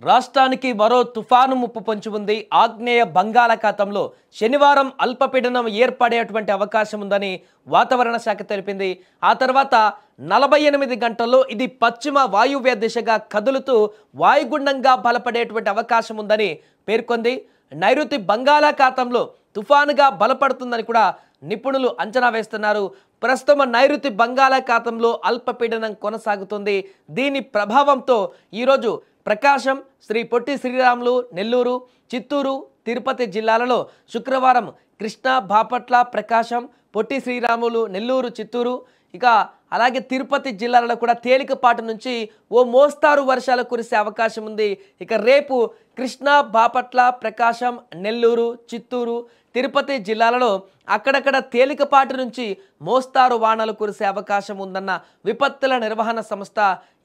రాష్ట్రానికి మరో తుఫాను ముప్పు పొంచి ఉంది. ఆగ్నేయ బంగాళాఖాతంలో శనివారం అల్పపీడనం ఏర్పడేటువంటి అవకాశం ఉందని వాతావరణ శాఖ తెలిపింది. ఆ తర్వాత 48 గంటల్లో ఇది పశ్చిమ వాయువ్య దిశగా కదులుతూ వాయుగుండంగా బలపడేటువంటి అవకాశం ఉందని పేర్కొంది. నైరుతి బంగాళాఖాతంలో తుఫానుగా బలపడుతుందని కూడా నిపుణులు అంచనా వేస్తున్నారు. ప్రస్తుతం నైరుతి బంగాళాఖాతంలో అల్పపీడనం కొనసాగుతుంది. దీని ప్రభావంతో ఈరోజు ప్రకాశం, శ్రీ పొట్టి శ్రీరాములు, నెల్లూరు, చిత్తూరు, తిరుపతి జిల్లాలలో శుక్రవారం కృష్ణా, బాపట్ల, ప్రకాశం, పొట్టి శ్రీరాములు, నెల్లూరు, చిత్తూరు ఇక అలాగే తిరుపతి జిల్లాలలో కూడా తేలికపాటి నుంచి ఓ మోస్తారు వర్షాలు కురిసే అవకాశం ఉంది. ఇక రేపు కృష్ణా, బాపట్ల, ప్రకాశం, నెల్లూరు, చిత్తూరు, తిరుపతి జిల్లాలలో అక్కడక్కడ తేలికపాటి నుంచి మోస్తారు వానలు కురిసే అవకాశం ఉందన్న విపత్తుల నిర్వహణ సంస్థ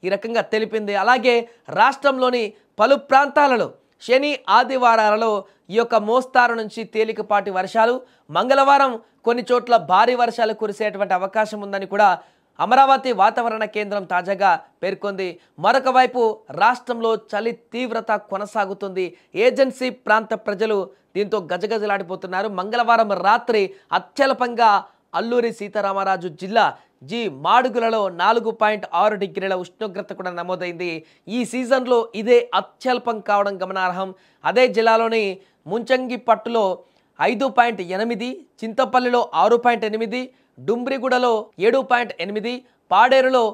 ఈ రకంగా తెలిపింది. అలాగే రాష్ట్రంలోని పలు ప్రాంతాలలో శని, ఆదివారాలలో ఈ యొక్క మోస్తారు నుంచి తేలికపాటి వర్షాలు, మంగళవారం కొన్ని చోట్ల భారీ వర్షాలు కురిసేటువంటి అవకాశం ఉందని కూడా అమరావతి వాతావరణ కేంద్రం తాజాగా పేర్కొంది. మరొక వైపు రాష్ట్రంలో చలి తీవ్రత కొనసాగుతుంది. ఏజెన్సీ ప్రాంత ప్రజలు దీంతో గజగజలాడిపోతున్నారు. మంగళవారం రాత్రి అత్యల్పంగా అల్లూరి సీతారామరాజు జిల్లా మాడుగులలో 4.6 డిగ్రీల ఉష్ణోగ్రత కూడా నమోదైంది. ఈ సీజన్లో ఇదే అత్యల్పం కావడం గమనార్హం. అదే జిల్లాలోని ముంచంగిపట్టులో 5.8, చింతపల్లిలో 6.8, డుంబ్రిగూడలో 7.8, పాడేరులో,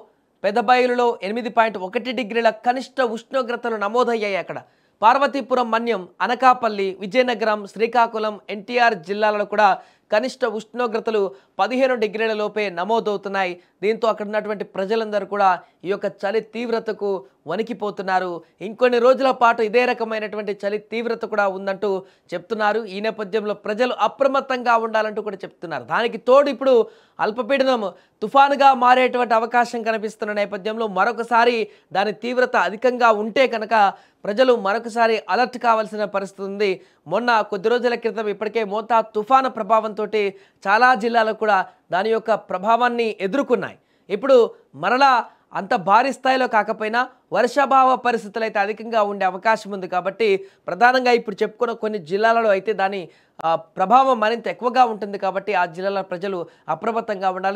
పెదబయలులో 8.1 డిగ్రీల కనిష్ట ఉష్ణోగ్రతలు నమోదయ్యాయి. అక్కడ పార్వతీపురం, మన్యం, అనకాపల్లి, విజయనగరం, శ్రీకాకుళం, ఎన్టీఆర్ జిల్లాలలో కూడా కనిష్ట ఉష్ణోగ్రతలు 15 డిగ్రీల లోపే నమోదవుతున్నాయి. దీంతో అక్కడ ఉన్నటువంటి ప్రజలందరూ కూడా ఈ యొక్క చలి తీవ్రతకు వణికిపోతున్నారు. ఇంకొన్ని రోజుల పాటు ఇదే రకమైనటువంటి చలి తీవ్రత కూడా ఉందంటూ చెప్తున్నారు. ఈ నేపథ్యంలో ప్రజలు అప్రమత్తంగా ఉండాలంటూ కూడా చెప్తున్నారు. దానికి తోడు ఇప్పుడు అల్పపీడనం తుఫానుగా మారేటువంటి అవకాశం కనిపిస్తున్న నేపథ్యంలో మరొకసారి దాని తీవ్రత అధికంగా ఉంటే కనుక ప్రజలు మరొకసారి అలర్ట్ కావాల్సిన పరిస్థితి ఉంది. మొన్న కొద్ది రోజుల క్రితం ఇప్పటికే మోతా తుఫాను ప్రభావంతో చాలా జిల్లాలు కూడా దాని యొక్క ప్రభావాన్ని ఎదుర్కొన్నాయి. ఇప్పుడు మరలా అంత భారీ స్థాయిలో కాకపోయినా వర్షాభావ పరిస్థితులు అయితే అధికంగా ఉండే అవకాశం ఉంది. కాబట్టి ప్రధానంగా ఇప్పుడు చెప్పుకున్న కొన్ని జిల్లాలలో అయితే దాని ప్రభావం మరింత ఎక్కువగా ఉంటుంది. కాబట్టి ఆ జిల్లాల ప్రజలు అప్రమత్తంగా ఉండాలి.